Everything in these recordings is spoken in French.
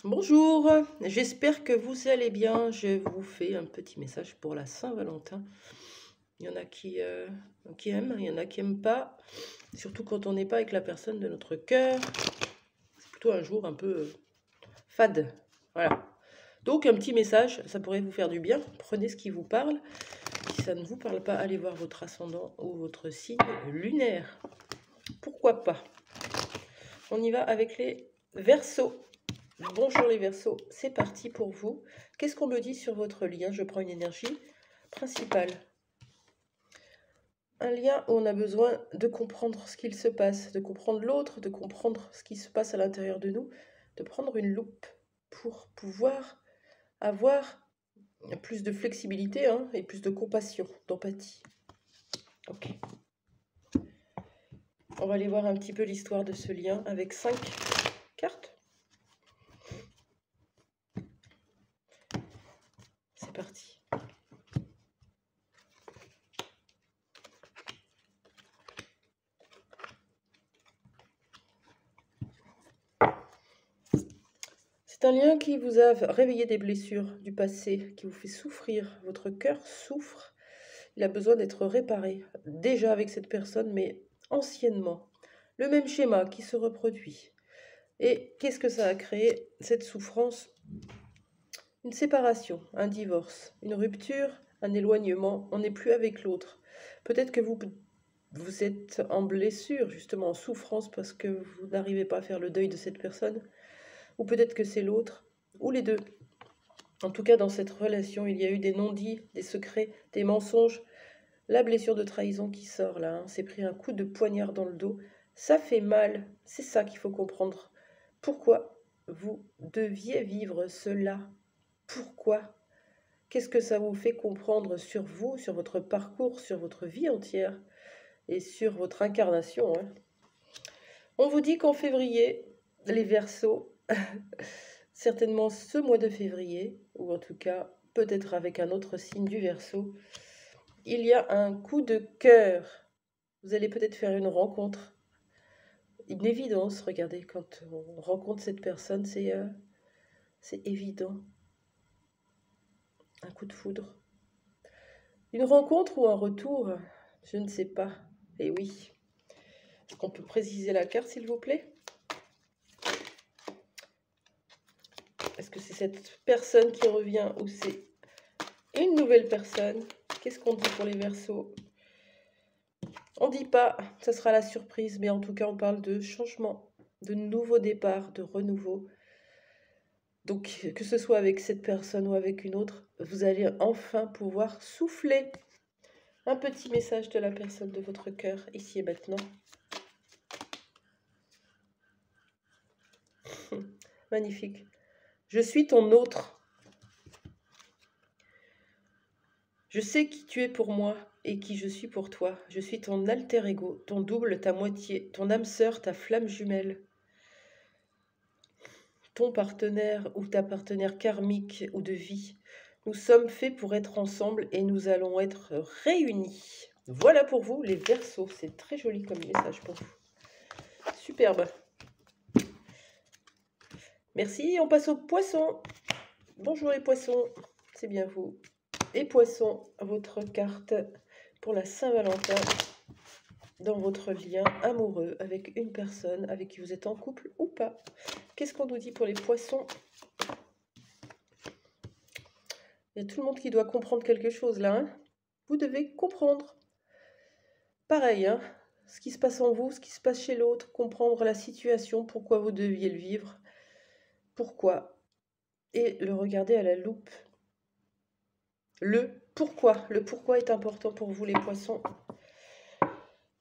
Bonjour, j'espère que vous allez bien. Je vous fais un petit message pour la Saint-Valentin. Il y en a qui aiment, il y en a qui n'aiment pas, surtout quand on n'est pas avec la personne de notre cœur. C'est plutôt un jour un peu fade. Voilà. Donc un petit message, ça pourrait vous faire du bien. Prenez ce qui vous parle. Si ça ne vous parle pas, allez voir votre ascendant ou votre signe lunaire. Pourquoi pas? On y va avec les Verseaux. Bonjour les Verseaux, c'est parti pour vous. Qu'est-ce qu'on me dit sur votre lien? Je prends une énergie principale. Un lien où on a besoin de comprendre ce qu'il se passe, de comprendre l'autre, de comprendre ce qui se passe à l'intérieur de nous, de prendre une loupe pour pouvoir avoir plus de flexibilité et plus de compassion, d'empathie. Ok. On va aller voir un petit peu l'histoire de ce lien avec 5 cartes. C'est parti. C'est un lien qui vous a réveillé des blessures du passé, qui vous fait souffrir. Votre cœur souffre. Il a besoin d'être réparé, déjà avec cette personne, mais anciennement. Le même schéma qui se reproduit. Et qu'est-ce que ça a créé, cette souffrance? Une séparation, un divorce, une rupture, un éloignement. On n'est plus avec l'autre. Peut-être que vous êtes en blessure, justement en souffrance, parce que vous n'arrivez pas à faire le deuil de cette personne. Ou peut-être que c'est l'autre, ou les deux. En tout cas, dans cette relation, il y a eu des non-dits, des secrets, des mensonges. La blessure de trahison qui sort là, c'est pris un coup de poignard dans le dos. Ça fait mal, c'est ça qu'il faut comprendre. Pourquoi vous deviez vivre cela? Pourquoi? Qu'est-ce que ça vous fait comprendre sur vous, sur votre parcours, sur votre vie entière et sur votre incarnation? On vous dit qu'en février, les Verseaux, certainement ce mois de février, ou en tout cas peut-être avec un autre signe du Verseau, il y a un coup de cœur. Vous allez peut-être faire une rencontre, une évidence. Regardez, quand on rencontre cette personne, c'est évident. Un coup de foudre. Une rencontre ou un retour, je ne sais pas. Et oui. Est-ce qu'on peut préciser la carte, s'il vous plaît? Est-ce que c'est cette personne qui revient ou c'est une nouvelle personne? Qu'est-ce qu'on dit pour les Verseaux? On ne dit pas, ça sera la surprise, mais en tout cas, on parle de changement, de nouveau départ, de renouveau. Donc, que ce soit avec cette personne ou avec une autre, vous allez enfin pouvoir souffler. Un petit message de la personne de votre cœur, ici et maintenant. Magnifique. Je suis ton autre. Je sais qui tu es pour moi et qui je suis pour toi. Je suis ton alter ego, ton double, ta moitié, ton âme sœur, ta flamme jumelle. Ton partenaire ou ta partenaire karmique ou de vie. Nous sommes faits pour être ensemble et nous allons être réunis. Voilà pour vous les Verseaux. C'est très joli comme message pour vous. Superbe. Merci, on passe aux poissons. Bonjour les poissons, c'est bien vous. Et poissons, votre carte pour la Saint-Valentin dans votre lien amoureux avec une personne avec qui vous êtes en couple ou pas. Qu'est-ce qu'on nous dit pour les poissons? Il y a tout le monde qui doit comprendre quelque chose là. Vous devez comprendre. Pareil, ce qui se passe en vous, ce qui se passe chez l'autre, comprendre la situation, pourquoi vous deviez le vivre, pourquoi, et le regarder à la loupe. Le pourquoi est important pour vous les poissons.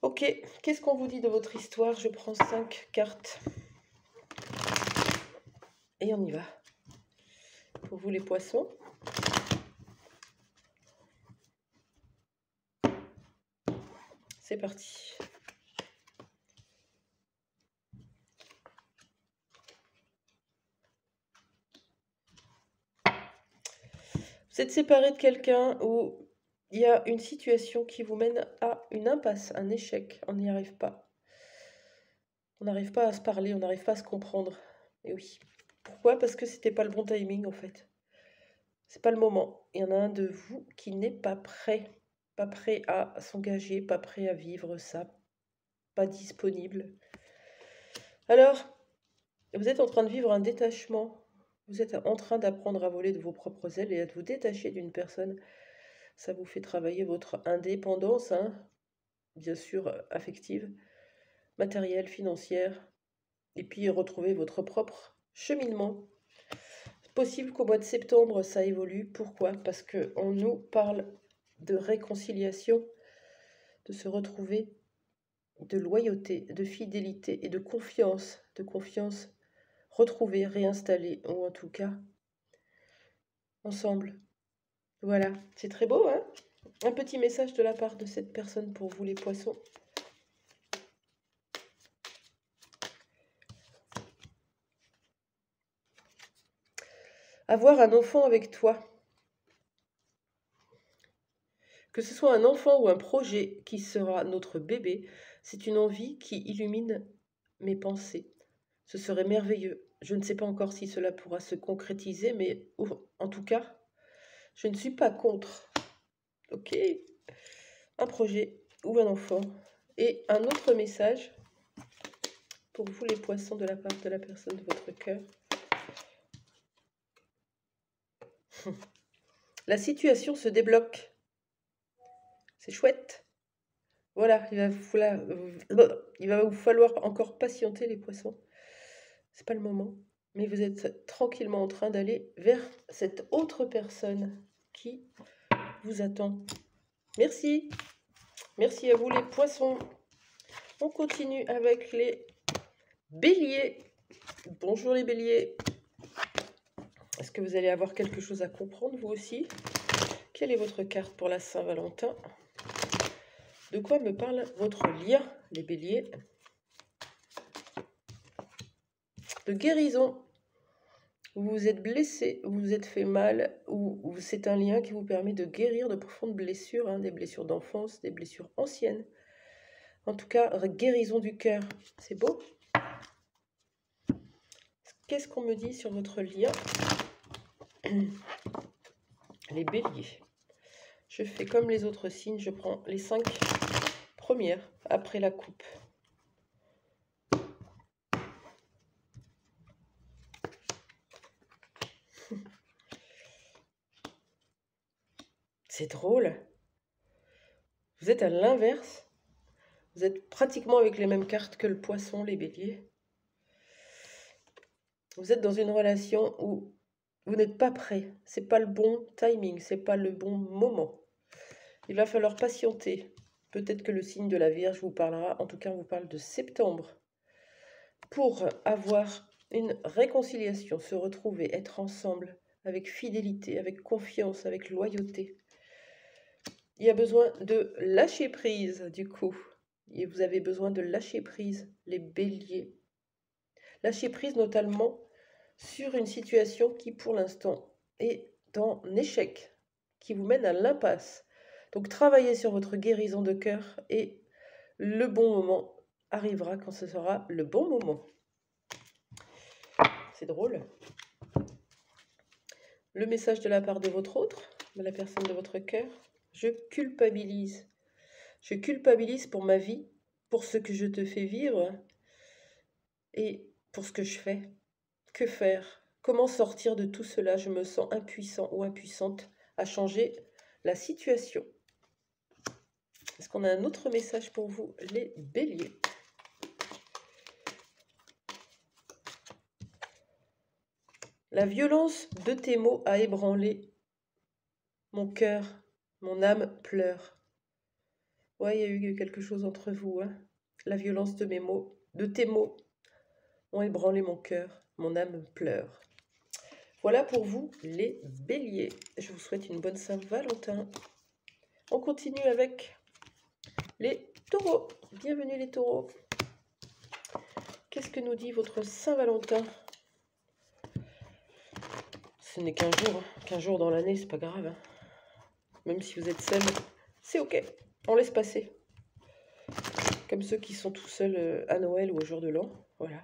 Ok, qu'est-ce qu'on vous dit de votre histoire? Je prends 5 cartes. Et on y va. Pour vous les poissons. C'est parti. Vous êtes séparé de quelqu'un ou il y a une situation qui vous mène à une impasse, un échec. On n'y arrive pas. On n'arrive pas à se parler, on n'arrive pas à se comprendre. Et oui. Pourquoi? Parce que c'était pas le bon timing en fait. C'est pas le moment. Il y en a un de vous qui n'est pas prêt. Pas prêt à s'engager, pas prêt à vivre ça, pas disponible. Alors, vous êtes en train de vivre un détachement. Vous êtes en train d'apprendre à voler de vos propres ailes et à vous détacher d'une personne. Ça vous fait travailler votre indépendance, hein, bien sûr affective, matérielle, financière, et puis retrouver votre propre cheminement. C'est possible qu'au mois de septembre, ça évolue. Pourquoi? Parce qu'on nous parle de réconciliation, de se retrouver, de loyauté, de fidélité et de confiance retrouvée, réinstallée, ou en tout cas, ensemble. Voilà, c'est très beau, hein? Un petit message de la part de cette personne pour vous les poissons. Avoir un enfant avec toi. Que ce soit un enfant ou un projet qui sera notre bébé, c'est une envie qui illumine mes pensées. Ce serait merveilleux. Je ne sais pas encore si cela pourra se concrétiser, mais en tout cas, je ne suis pas contre. Ok? Un projet ou un enfant. Et un autre message pour vous les poissons de la part de la personne de votre cœur. La situation se débloque. C'est chouette. Voilà, il va vous falloir encore patienter les poissons. C'est pas le moment. Mais vous êtes tranquillement en train d'aller vers cette autre personne qui vous attend. Merci. Merci à vous les poissons. On continue avec les béliers. Bonjour les béliers. Est-ce que vous allez avoir quelque chose à comprendre vous aussi? Quelle est votre carte pour la Saint-Valentin? De quoi me parle votre lien, les béliers? De guérison. Vous vous êtes blessé, vous vous êtes fait mal, ou c'est un lien qui vous permet de guérir de profondes blessures, hein, des blessures d'enfance, des blessures anciennes. En tout cas, guérison du cœur. C'est beau. Qu'est-ce qu'on me dit sur votre lien? Les béliers. Je fais comme les autres signes, je prends les 5 premières après la coupe. C'est drôle. Vous êtes à l'inverse. Vous êtes pratiquement avec les mêmes cartes que le poisson, les béliers. Vous êtes dans une relation où vous n'êtes pas prêt. C'est pas le bon timing, c'est pas le bon moment. Il va falloir patienter. Peut-être que le signe de la Vierge vous parlera. En tout cas, on vous parle de septembre. Pour avoir une réconciliation, se retrouver, être ensemble, avec fidélité, avec confiance, avec loyauté. Il y a besoin de lâcher prise, du coup. Et vous avez besoin de lâcher prise, les béliers. Lâcher prise notamment sur une situation qui, pour l'instant, est en échec, qui vous mène à l'impasse. Donc, travaillez sur votre guérison de cœur et le bon moment arrivera quand ce sera le bon moment. C'est drôle. Le message de la part de votre autre, de la personne de votre cœur. Je culpabilise. Je culpabilise pour ma vie, pour ce que je te fais vivre et pour ce que je fais. Que faire? Comment sortir de tout cela? Je me sens impuissant ou impuissante à changer la situation. Est-ce qu'on a un autre message pour vous, les béliers? La violence de tes mots a ébranlé mon cœur, mon âme pleure. Ouais, il y a eu quelque chose entre vous, hein. La violence de mes mots, de tes mots, ont ébranlé mon cœur, mon âme pleure. Voilà pour vous, les béliers. Je vous souhaite une bonne Saint-Valentin. On continue avec les taureaux. Bienvenue les taureaux. Qu'est-ce que nous dit votre Saint-Valentin? Ce n'est qu'un jour, hein. Qu'un jour dans l'année, c'est pas grave, hein. Même si vous êtes seul, c'est ok. On laisse passer. Comme ceux qui sont tout seuls à Noël ou au jour de l'an. Voilà.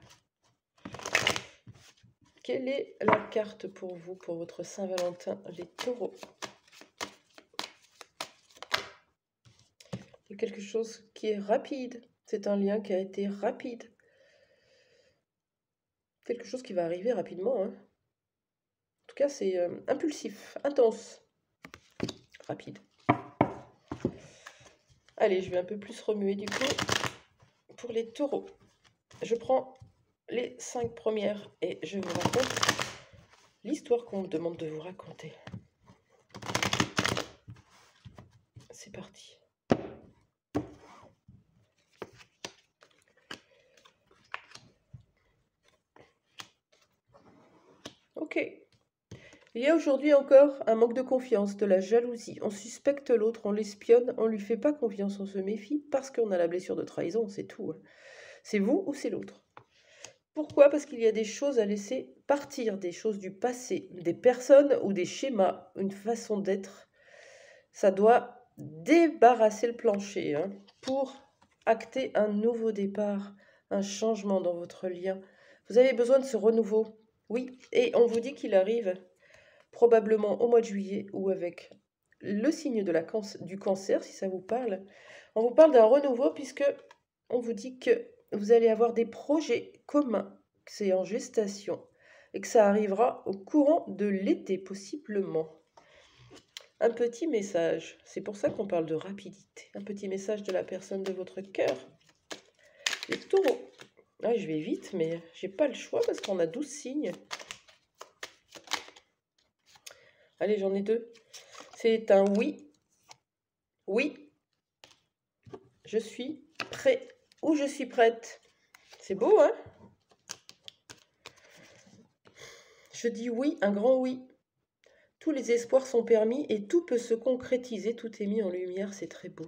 Quelle est la carte pour vous, pour votre Saint-Valentin, les taureaux? Il y a quelque chose qui est rapide. C'est un lien qui a été rapide. Quelque chose qui va arriver rapidement. Hein. En tout cas, c'est impulsif, intense, rapide. Allez, je vais un peu plus remuer du coup pour les taureaux. Je prends les 5 premières et je vous raconte l'histoire qu'on me demande de vous raconter. C'est parti. Ok. Il y a aujourd'hui encore un manque de confiance, de la jalousie. On suspecte l'autre, on l'espionne, on ne lui fait pas confiance, on se méfie parce qu'on a la blessure de trahison, c'est tout. Hein. C'est vous ou c'est l'autre. Pourquoi? Parce qu'il y a des choses à laisser partir, des choses du passé, des personnes ou des schémas, une façon d'être. Ça doit débarrasser le plancher hein, pour acter un nouveau départ, un changement dans votre lien. Vous avez besoin de ce renouveau. Oui, et on vous dit qu'il arrive probablement au mois de juillet ou avec le signe de du cancer, si ça vous parle. On vous parle d'un renouveau puisque on vous dit que vous allez avoir des projets communs, que c'est en gestation et que ça arrivera au courant de l'été possiblement. Un petit message, c'est pour ça qu'on parle de rapidité. Un petit message de la personne de votre cœur. Les taureaux. Ah, je vais vite, mais j'ai pas le choix parce qu'on a 12 signes. Allez, j'en ai 2. C'est un oui. Oui. Je suis prêt ou je suis prête. C'est beau, hein? Je dis oui, un grand oui. Tous les espoirs sont permis et tout peut se concrétiser, tout est mis en lumière, c'est très beau.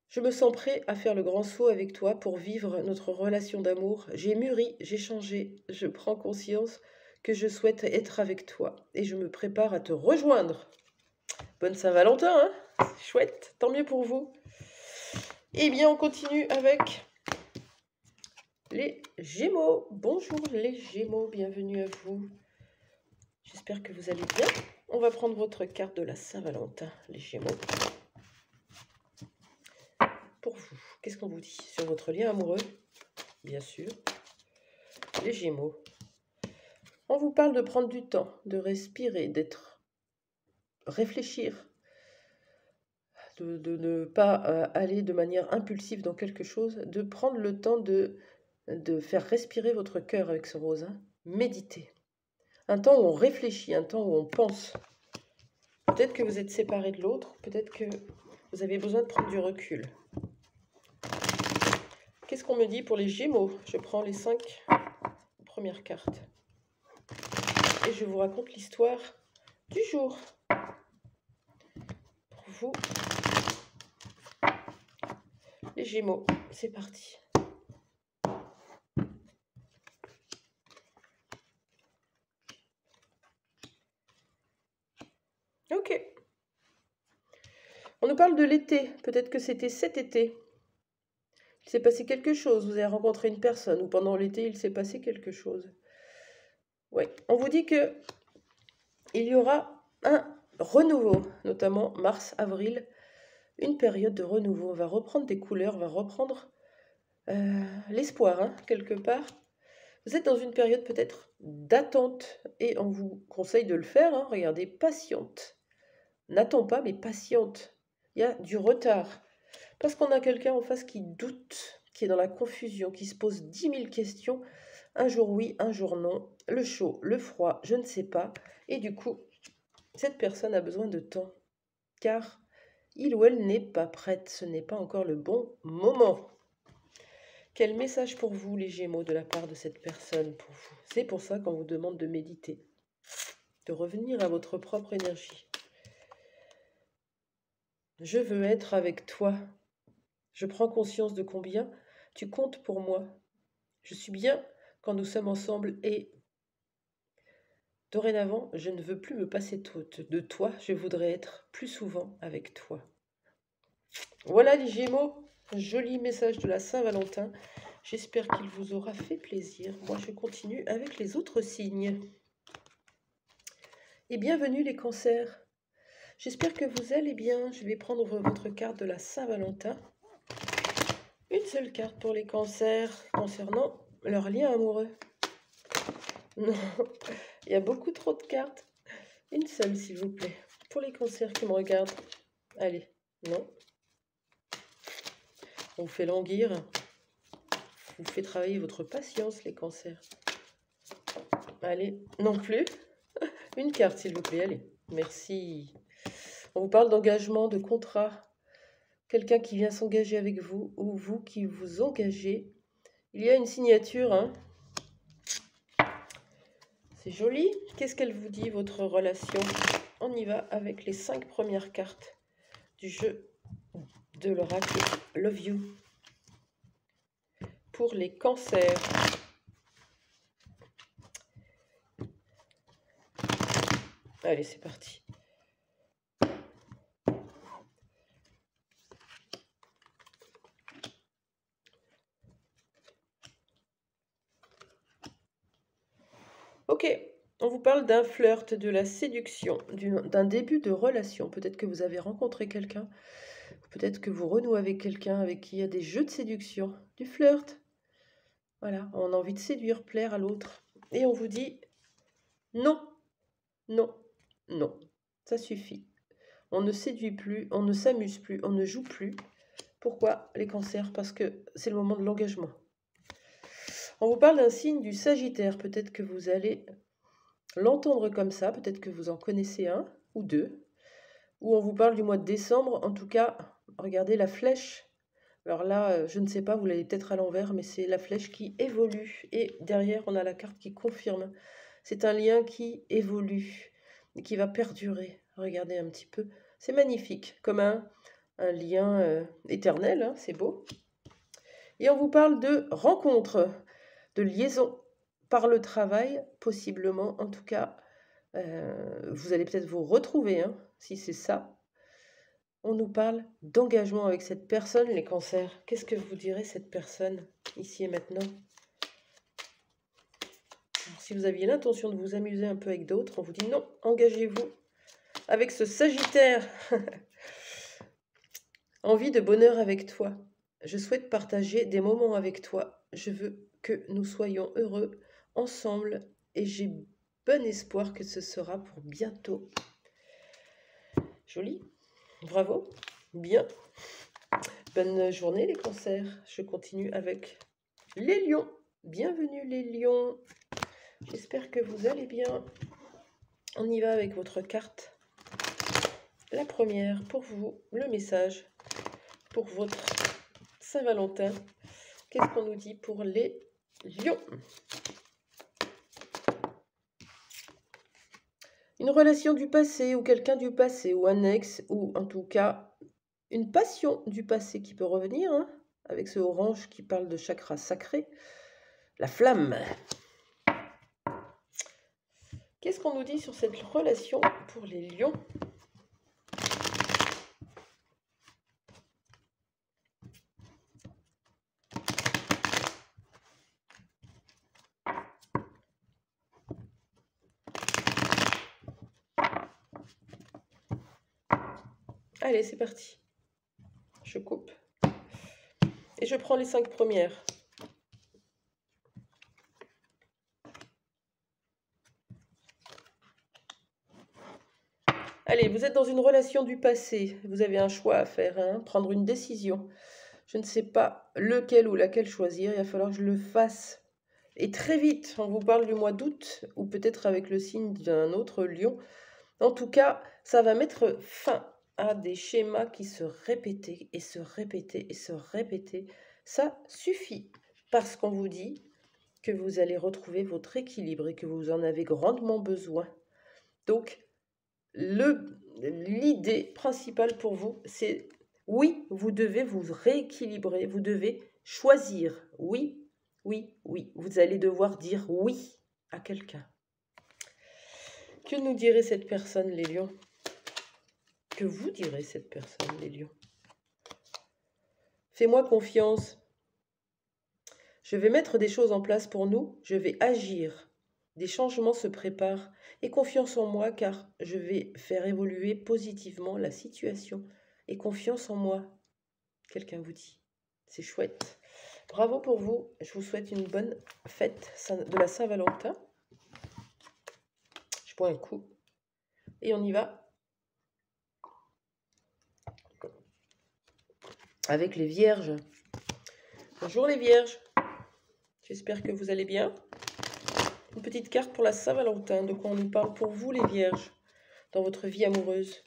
Je me sens prêt à faire le grand saut avec toi pour vivre notre relation d'amour. J'ai mûri, j'ai changé, je prends conscience que je souhaite être avec toi et je me prépare à te rejoindre. Bonne Saint-Valentin, hein? C'est chouette, tant mieux pour vous. Eh bien, on continue avec les Gémeaux. Bonjour les Gémeaux, bienvenue à vous. J'espère que vous allez bien. On va prendre votre carte de la Saint-Valentin, les Gémeaux. Pour vous, qu'est-ce qu'on vous dit sur votre lien amoureux? Bien sûr, les Gémeaux. On vous parle de prendre du temps, de respirer, réfléchir, de ne pas aller de manière impulsive dans quelque chose, de prendre le temps de faire respirer votre cœur avec ce rose. Hein. Méditer. Un temps où on réfléchit, un temps où on pense. Peut-être que vous êtes séparés de l'autre, peut-être que vous avez besoin de prendre du recul. Qu'est-ce qu'on me dit pour les Gémeaux? Je prends les 5 premières cartes. Et je vous raconte l'histoire du jour. Pour vous, les Gémeaux, c'est parti. Ok. On nous parle de l'été. Peut-être que c'était cet été. Il s'est passé quelque chose. Vous avez rencontré une personne ou pendant l'été, il s'est passé quelque chose. Oui. On vous dit que il y aura un renouveau, notamment mars, avril, une période de renouveau. On va reprendre des couleurs, on va reprendre l'espoir, hein, quelque part. Vous êtes dans une période peut-être d'attente et on vous conseille de le faire. Hein, regardez, patiente. N'attends pas, mais patiente. Il y a du retard. Parce qu'on a quelqu'un en face qui doute, qui est dans la confusion, qui se pose 10 000 questions. Un jour oui, un jour non. Le chaud, le froid, je ne sais pas. Et du coup, cette personne a besoin de temps. Car il ou elle n'est pas prête. Ce n'est pas encore le bon moment. Quel message pour vous, les Gémeaux, de la part de cette personne pour vous? C'est pour ça qu'on vous demande de méditer, de revenir à votre propre énergie. Je veux être avec toi. Je prends conscience de combien tu comptes pour moi. Je suis bien quand nous sommes ensemble et dorénavant, je ne veux plus me passer de toi. Je voudrais être plus souvent avec toi. Voilà les Gémeaux, joli message de la Saint-Valentin. J'espère qu'il vous aura fait plaisir. Moi, je continue avec les autres signes. Et bienvenue les cancers. J'espère que vous allez bien. Je vais prendre votre carte de la Saint-Valentin. Une seule carte pour les cancers concernant leur lien amoureux. Non, il y a beaucoup trop de cartes. Une seule, s'il vous plaît. Pour les cancers qui me regardent. Allez, non. On vous fait languir. On vous fait travailler votre patience, les cancers. Allez, non plus. Une carte, s'il vous plaît, allez. Merci. On vous parle d'engagement, de contrat. Quelqu'un qui vient s'engager avec vous ou vous qui vous engagez. Il y a une signature, hein. C'est joli. Qu'est-ce qu'elle vous dit, votre relation? On y va avec les 5 premières cartes du jeu de l'oracle Love You. Pour les cancers. Allez, c'est parti. Ok, on vous parle d'un flirt, de la séduction, d'un début de relation. Peut-être que vous avez rencontré quelqu'un, peut-être que vous renouez avec quelqu'un avec qui il y a des jeux de séduction, du flirt. Voilà, on a envie de séduire, plaire à l'autre. Et on vous dit non, non, non, ça suffit. On ne séduit plus, on ne s'amuse plus, on ne joue plus. Pourquoi les cancers? Parce que c'est le moment de l'engagement. On vous parle d'un signe du Sagittaire. Peut-être que vous allez l'entendre comme ça, peut-être que vous en connaissez un ou deux. Ou on vous parle du mois de décembre. En tout cas, regardez la flèche. Alors là, je ne sais pas, vous l'avez peut-être à l'envers, mais c'est la flèche qui évolue. Et derrière, on a la carte qui confirme. C'est un lien qui évolue et qui va perdurer. Regardez un petit peu. C'est magnifique, comme un lien éternel, hein, c'est beau. Et on vous parle de rencontre, de liaison par le travail, possiblement. En tout cas, vous allez peut-être vous retrouver, hein, si c'est ça. On nous parle d'engagement avec cette personne, les cancers. Qu'est-ce que vous direz cette personne, ici et maintenant? Alors, si vous aviez l'intention de vous amuser un peu avec d'autres, on vous dit non, engagez-vous avec ce Sagittaire. Envie de bonheur avec toi. Je souhaite partager des moments avec toi. Je veux que nous soyons heureux ensemble et j'ai bon espoir que ce sera pour bientôt. Joli. Bravo. Bien. Bonne journée les cancers. Je continue avec les lions. Bienvenue les lions. J'espère que vous allez bien. On y va avec votre carte. La première pour vous, le message pour votre Saint-Valentin. Qu'est-ce qu'on nous dit pour les lions? Une relation du passé ou quelqu'un du passé ou un ex ou en tout cas une passion du passé qui peut revenir, hein, avec ce orange qui parle de chakra sacré, la flamme. Qu'est-ce qu'on nous dit sur cette relation pour les lions? Allez, c'est parti. Je coupe. Et je prends les 5 premières. Allez, vous êtes dans une relation du passé. Vous avez un choix à faire, hein, prendre une décision. Je ne sais pas lequel ou laquelle choisir. Il va falloir que je le fasse. Et très vite, on vous parle du mois d'août, ou peut-être avec le signe d'un autre lion. En tout cas, ça va mettre fin à des schémas qui se répétaient et se répétaient et se répétaient. Ça suffit parce qu'on vous dit que vous allez retrouver votre équilibre et que vous en avez grandement besoin. Donc, l'idée principale pour vous, c'est oui, vous devez vous rééquilibrer, vous devez choisir. Oui, oui, oui. Vous allez devoir dire oui à quelqu'un. Que nous dirait cette personne, les lions? Que vous direz cette personne, les lions? Fais-moi confiance. Je vais mettre des choses en place pour nous, je vais agir. Des changements se préparent. Aie confiance en moi car je vais faire évoluer positivement la situation. Aie confiance en moi, quelqu'un vous dit. C'est chouette. Bravo pour vous. Je vous souhaite une bonne fête de la Saint-Valentin. Je bois un coup. Et on y va. Avec les vierges. Bonjour les vierges. J'espère que vous allez bien. Une petite carte pour la Saint-Valentin. De quoi on nous parle pour vous les vierges dans votre vie amoureuse.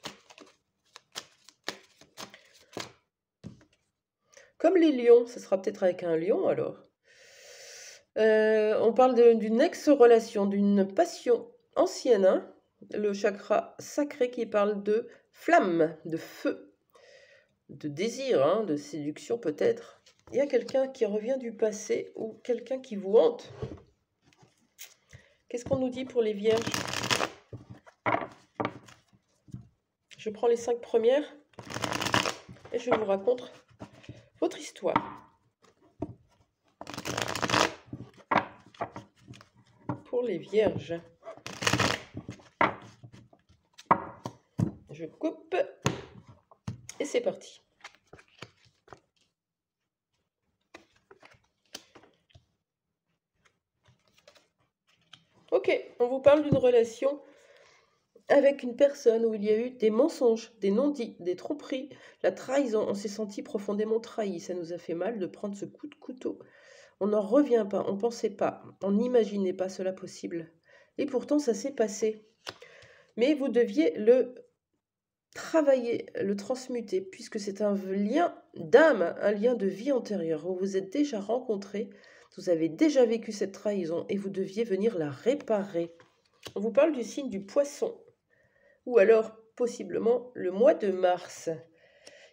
Comme les lions, ce sera peut-être avec un lion alors. On parle d'une ex-relation, d'une passion ancienne. Hein, le chakra sacré qui parle de flamme, de feu, de désir, hein, de séduction peut-être. Il y a quelqu'un qui revient du passé ou quelqu'un qui vous hante. Qu'est-ce qu'on nous dit pour les vierges? Je prends les 5 premières et je vous raconte votre histoire. Pour les vierges. Je coupe et c'est parti. Ok, on vous parle d'une relation avec une personne où il y a eu des mensonges, des non-dits, des tromperies, la trahison. On s'est senti profondément trahi. Ça nous a fait mal de prendre ce coup de couteau. On n'en revient pas, on ne pensait pas, on n'imaginait pas cela possible. Et pourtant, ça s'est passé. Mais vous deviez le travailler, le transmuter, puisque c'est un lien d'âme, un lien de vie antérieure. Vous vous êtes déjà rencontrés, vous avez déjà vécu cette trahison et vous deviez venir la réparer. On vous parle du signe du poisson, ou alors possiblement le mois de mars.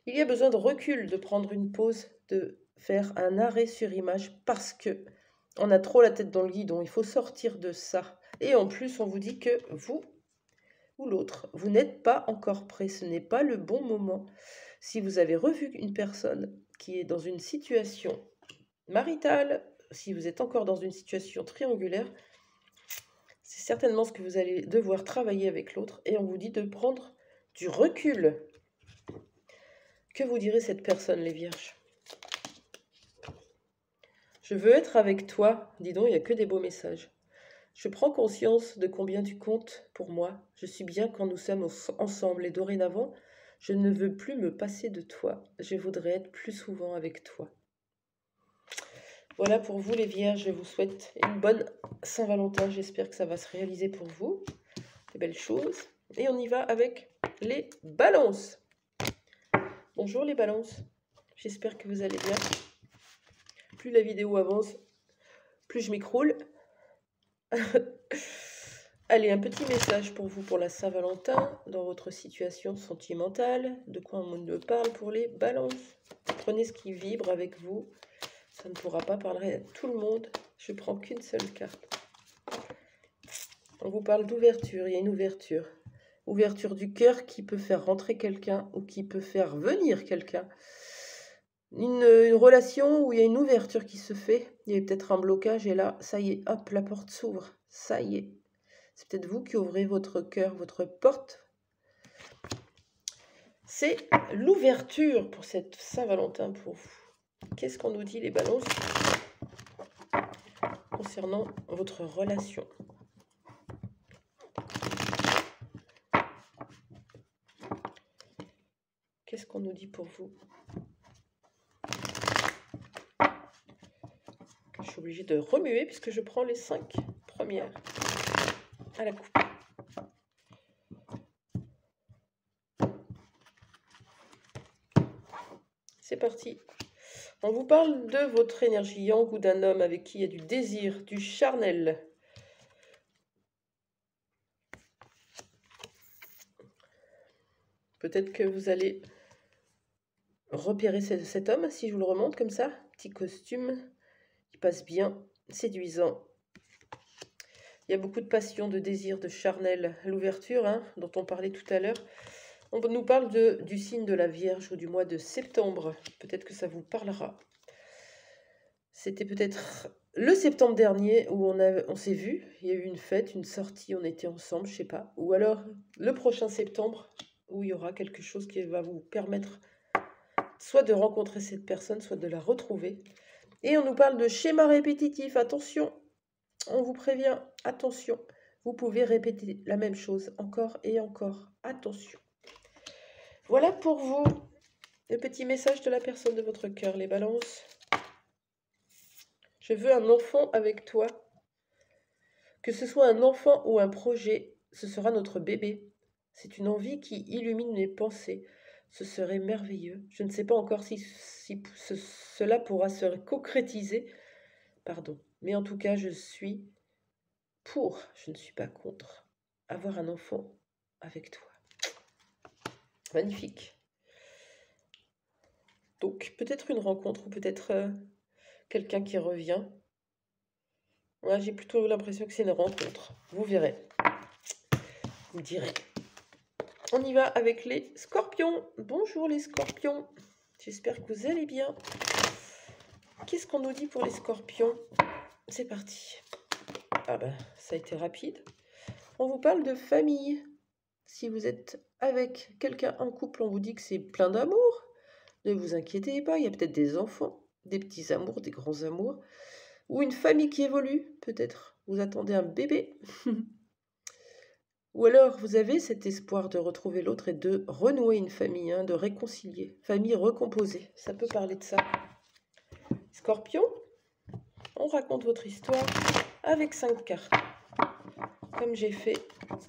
Il y a besoin de recul, de prendre une pause, de faire un arrêt sur image parce que on a trop la tête dans le guidon, il faut sortir de ça. Et en plus, on vous dit que vous ou l'autre, vous n'êtes pas encore prêt, ce n'est pas le bon moment. Si vous avez revu une personne qui est dans une situation maritale, si vous êtes encore dans une situation triangulaire, c'est certainement ce que vous allez devoir travailler avec l'autre et on vous dit de prendre du recul. Que vous dirait cette personne, les vierges? Je veux être avec toi. Dis donc, il n'y a que des beaux messages. Je prends conscience de combien tu comptes pour moi. Je suis bien quand nous sommes ensemble et dorénavant, je ne veux plus me passer de toi. Je voudrais être plus souvent avec toi. Voilà pour vous les vierges, je vous souhaite une bonne Saint-Valentin. J'espère que ça va se réaliser pour vous. Des belles choses. Et on y va avec les balances. Bonjour les balances. J'espère que vous allez bien. Plus la vidéo avance, plus je m'écroule. Allez, un petit message pour vous pour la Saint-Valentin, dans votre situation sentimentale. De quoi on me parle pour les balances? Prenez ce qui vibre avec vous. Ça ne pourra pas parler à tout le monde. Je prends qu'une seule carte. On vous parle d'ouverture. Il y a une ouverture. Ouverture du cœur qui peut faire rentrer quelqu'un ou qui peut faire venir quelqu'un. Une relation où il y a une ouverture qui se fait. Il y a peut-être un blocage et là, ça y est, hop, la porte s'ouvre. Ça y est. C'est peut-être vous qui ouvrez votre cœur, votre porte. C'est l'ouverture pour cette Saint-Valentin pour vous. Qu'est-ce qu'on nous dit les balances concernant votre relation? Qu'est-ce qu'on nous dit pour vous? Je suis obligée de remuer puisque je prends les 5 premières à la coupe. C'est parti. On vous parle de votre énergie yang ou d'un homme avec qui il y a du désir, du charnel. Peut-être que vous allez repérer cet homme, si je vous le remonte comme ça. Petit costume, qui passe bien, séduisant. Il y a beaucoup de passion, de désir, de charnel. L'ouverture, hein, dont on parlait tout à l'heure. On nous parle du signe de la Vierge ou du mois de septembre. Peut-être que ça vous parlera. C'était peut-être le septembre dernier où on s'est vu. Il y a eu une fête, une sortie, on était ensemble, je sais pas. Ou alors le prochain septembre où il y aura quelque chose qui va vous permettre soit de rencontrer cette personne, soit de la retrouver. Et on nous parle de schéma répétitif. Attention, on vous prévient, attention. Vous pouvez répéter la même chose encore et encore. Attention. Voilà pour vous le petit message de la personne de votre cœur, les balances. Je veux un enfant avec toi. Que ce soit un enfant ou un projet, ce sera notre bébé. C'est une envie qui illumine mes pensées. Ce serait merveilleux. Je ne sais pas encore si cela pourra se concrétiser. Pardon. Mais en tout cas, je suis pour, je ne suis pas contre, avoir un enfant avec toi. Magnifique. Donc, peut-être une rencontre ou peut-être quelqu'un qui revient. Ouais, j'ai plutôt l'impression que c'est une rencontre. Vous verrez. Vous me direz. On y va avec les scorpions. Bonjour les scorpions. J'espère que vous allez bien. Qu'est-ce qu'on nous dit pour les scorpions? C'est parti. Ah ben, ça a été rapide. On vous parle de famille. Si vous êtes avec quelqu'un en couple, on vous dit que c'est plein d'amour. Ne vous inquiétez pas, il y a peut-être des enfants, des petits amours, des grands amours. Ou une famille qui évolue, peut-être. Vous attendez un bébé. Ou alors, vous avez cet espoir de retrouver l'autre et de renouer une famille, de réconcilier. Famille recomposée, ça peut parler de ça. Scorpion, on raconte votre histoire avec 5 cartes. Comme j'ai fait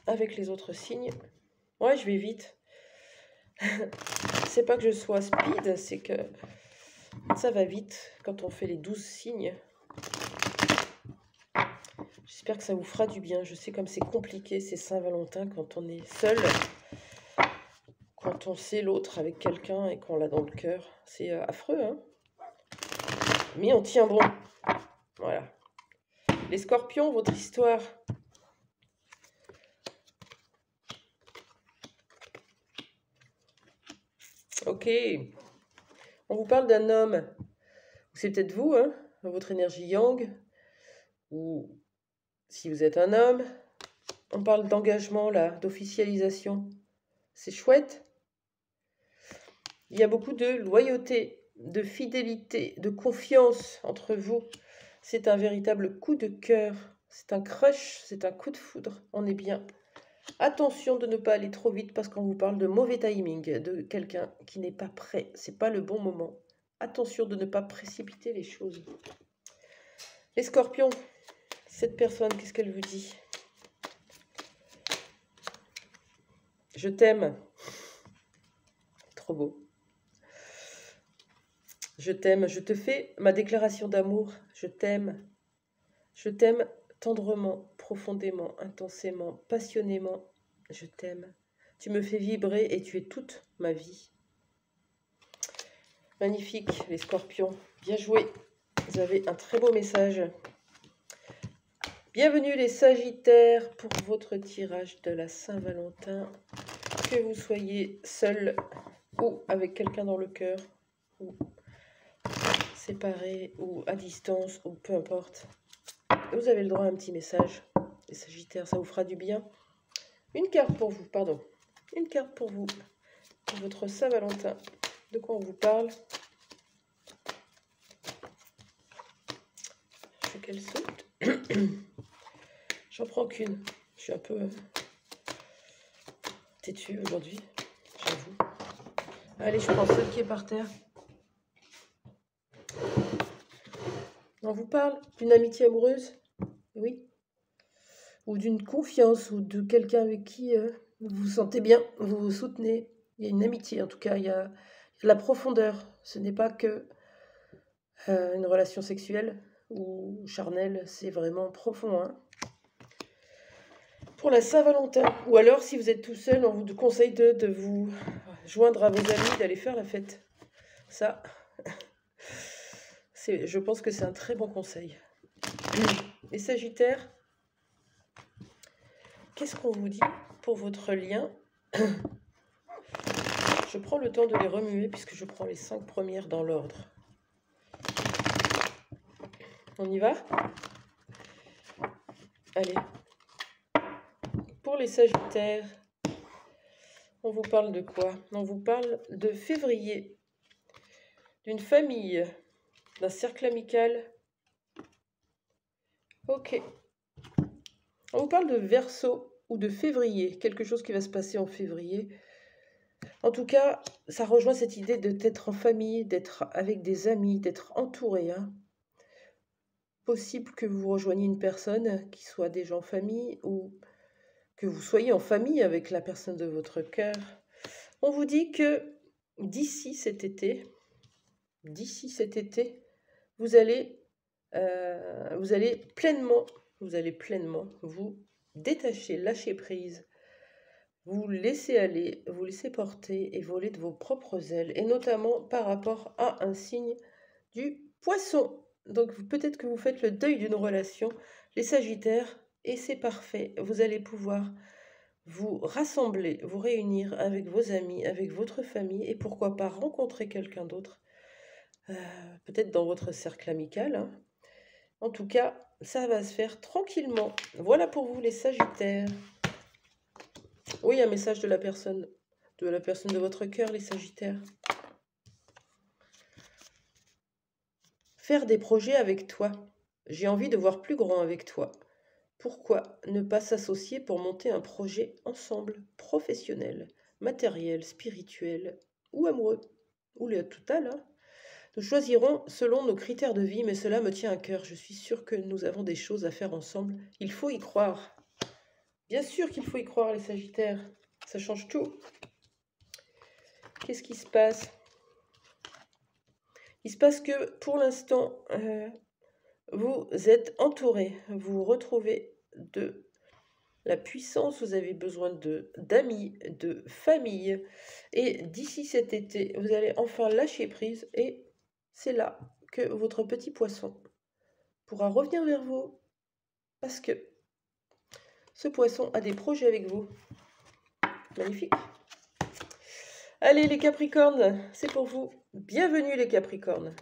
avec les autres signes. Ouais, je vais vite. C'est pas que je sois speed, c'est que ça va vite quand on fait les 12 signes. J'espère que ça vous fera du bien. Je sais comme c'est compliqué, c'est Saint-Valentin quand on est seul. Quand on sait l'autre avec quelqu'un et qu'on l'a dans le cœur. C'est affreux, hein. Mais on tient bon. Voilà. Les scorpions, votre histoire. Ok. On vous parle d'un homme. C'est peut-être vous, hein, votre énergie yang. Ou si vous êtes un homme. On parle d'engagement, là, d'officialisation. C'est chouette. Il y a beaucoup de loyauté, de fidélité, de confiance entre vous. C'est un véritable coup de cœur. C'est un crush, c'est un coup de foudre. On est bien. Attention de ne pas aller trop vite parce qu'on vous parle de mauvais timing, de quelqu'un qui n'est pas prêt. C'est pas le bon moment. Attention de ne pas précipiter les choses. Les scorpions, cette personne, qu'est-ce qu'elle vous dit? Je t'aime. Trop beau. Je t'aime, je te fais ma déclaration d'amour. Je t'aime. Je t'aime tendrement, profondément, intensément, passionnément. Je t'aime. Tu me fais vibrer et tu es toute ma vie. Magnifique, les scorpions. Bien joué. Vous avez un très beau message. Bienvenue les sagittaires pour votre tirage de la Saint-Valentin. Que vous soyez seul ou avec quelqu'un dans le cœur, ou séparé, ou à distance, ou peu importe. Vous avez le droit à un petit message. Les sagittaires, ça vous fera du bien. Une carte pour vous, pardon. Une carte pour vous, pour votre Saint-Valentin. De quoi on vous parle? Je veux qu'elle saute. J'en prends qu'une. Je suis un peu têtue aujourd'hui, j'avoue. Allez, je prends celle qui est par terre. On vous parle d'une amitié amoureuse, oui, ou d'une confiance, ou de quelqu'un avec qui vous vous sentez bien, vous vous soutenez. Il y a une amitié, en tout cas, il y a de la profondeur. Ce n'est pas que une relation sexuelle ou charnelle, c'est vraiment profond, hein. Pour la Saint-Valentin, ou alors si vous êtes tout seul, on vous conseille de vous joindre à vos amis, d'aller faire la fête. Ça, je pense que c'est un très bon conseil. Les Sagittaires, qu'est-ce qu'on vous dit pour votre lien? Je prends le temps de les remuer puisque je prends les 5 premières dans l'ordre. On y va? Allez. Pour les Sagittaires, on vous parle de quoi? On vous parle de février, d'une famille, d'un cercle amical. Ok. On vous parle de Verseau ou de février, quelque chose qui va se passer en février. En tout cas, ça rejoint cette idée d'être en famille, d'être avec des amis, d'être entouré. Hein. Possible que vous rejoigniez une personne qui soit déjà en famille ou que vous soyez en famille avec la personne de votre cœur. On vous dit que d'ici cet été, vous allez pleinement vous détacher, lâcher prise, vous laisser aller, vous laisser porter et voler de vos propres ailes, et notamment par rapport à un signe du poisson. Donc peut-être que vous faites le deuil d'une relation, les Sagittaires, et c'est parfait. Vous allez pouvoir vous rassembler, vous réunir avec vos amis, avec votre famille, et pourquoi pas rencontrer quelqu'un d'autre, peut-être dans votre cercle amical. Hein. En tout cas, ça va se faire tranquillement. Voilà pour vous les Sagittaires. Oui, un message de la personne de votre cœur, les Sagittaires. Faire des projets avec toi. J'ai envie de voir plus grand avec toi. Pourquoi ne pas s'associer pour monter un projet ensemble, professionnel, matériel, spirituel ou amoureux, ou le total. Hein. Nous choisirons selon nos critères de vie, mais cela me tient à cœur. Je suis sûre que nous avons des choses à faire ensemble. Il faut y croire. Bien sûr qu'il faut y croire, les Sagittaires. Ça change tout. Qu'est-ce qui se passe? Il se passe que pour l'instant, vous êtes entouré. Vous retrouvez de la puissance. Vous avez besoin d'amis, de famille. Et d'ici cet été, vous allez enfin lâcher prise. Et c'est là que votre petit poisson pourra revenir vers vous. Parce que ce poisson a des projets avec vous. Magnifique. Allez les Capricornes, c'est pour vous. Bienvenue les Capricornes.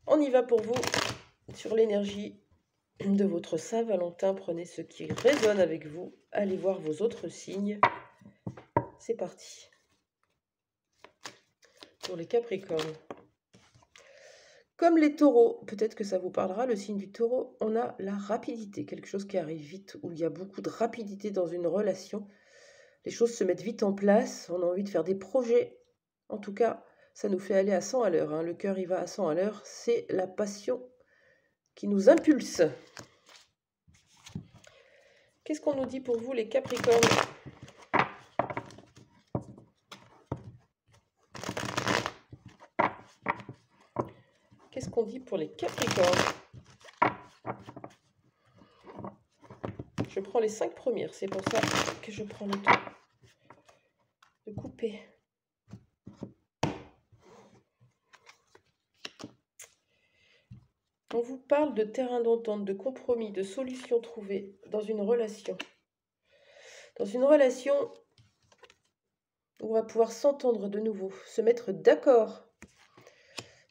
On y va pour vous sur l'énergie de votre Saint-Valentin. Prenez ce qui résonne avec vous. Allez voir vos autres signes. C'est parti. Pour les Capricornes. Comme les taureaux, peut-être que ça vous parlera, le signe du taureau, on a la rapidité, quelque chose qui arrive vite, où il y a beaucoup de rapidité dans une relation. Les choses se mettent vite en place, on a envie de faire des projets. En tout cas, ça nous fait aller à 100 à l'heure. Hein. Le cœur, il va à 100 à l'heure. C'est la passion qui nous impulse. Qu'est-ce qu'on nous dit pour vous, les Capricornes? Qu'est-ce qu'on dit pour les Capricornes? Je prends les 5 premières, c'est pour ça que je prends le temps de couper. On vous parle de terrain d'entente, de compromis, de solutions trouvées dans une relation. Dans une relation où on va pouvoir s'entendre de nouveau, se mettre d'accord.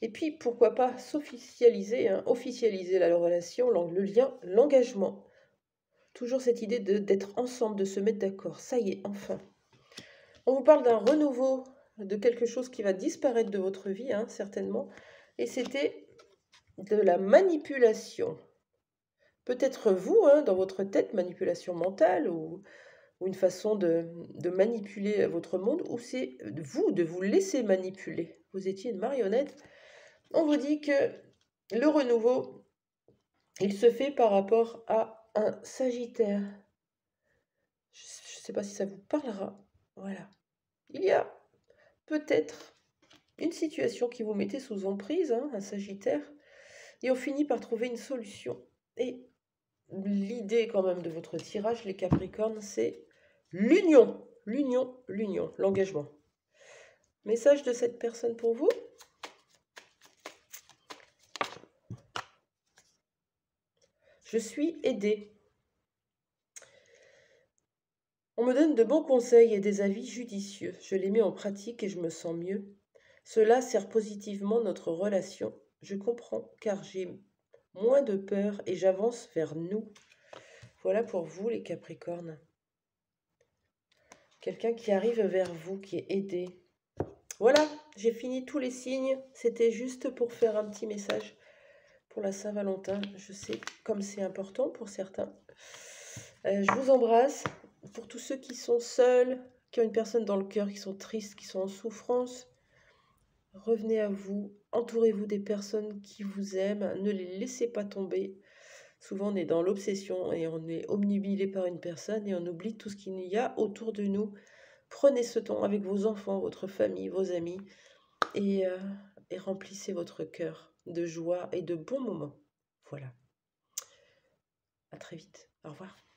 Et puis, pourquoi pas s'officialiser, hein, officialiser la relation, le lien, l'engagement. Toujours cette idée d'être ensemble, de se mettre d'accord. Ça y est, enfin. On vous parle d'un renouveau, de quelque chose qui va disparaître de votre vie, hein, certainement. Et c'était de la manipulation. Peut-être vous, hein, dans votre tête, manipulation mentale ou une façon de manipuler votre monde, ou c'est vous, de vous laisser manipuler. Vous étiez une marionnette. On vous dit que le renouveau, il se fait par rapport à un Sagittaire. Je ne sais pas si ça vous parlera. Voilà. Il y a peut-être une situation qui vous mettait sous emprise, hein, un Sagittaire, et on finit par trouver une solution. Et l'idée quand même de votre tirage, les Capricornes, c'est l'union, l'engagement. Message de cette personne pour vous. Je suis aidée. On me donne de bons conseils et des avis judicieux. Je les mets en pratique et je me sens mieux. Cela sert positivement notre relation. Je comprends car j'ai moins de peur et j'avance vers nous. Voilà pour vous les Capricornes. Quelqu'un qui arrive vers vous, qui est aidé. Voilà, j'ai fini tous les signes. C'était juste pour faire un petit message pour la Saint-Valentin. Je sais comme c'est important pour certains. Je vous embrasse. Pour tous ceux qui sont seuls, qui ont une personne dans le cœur, qui sont tristes, qui sont en souffrance, revenez à vous. Entourez-vous des personnes qui vous aiment. Ne les laissez pas tomber. Souvent, on est dans l'obsession et on est obnubilé par une personne et on oublie tout ce qu'il y a autour de nous. Prenez ce temps avec vos enfants, votre famille, vos amis et, et remplissez votre cœur de joie et de bons moments. Voilà. À très vite. Au revoir.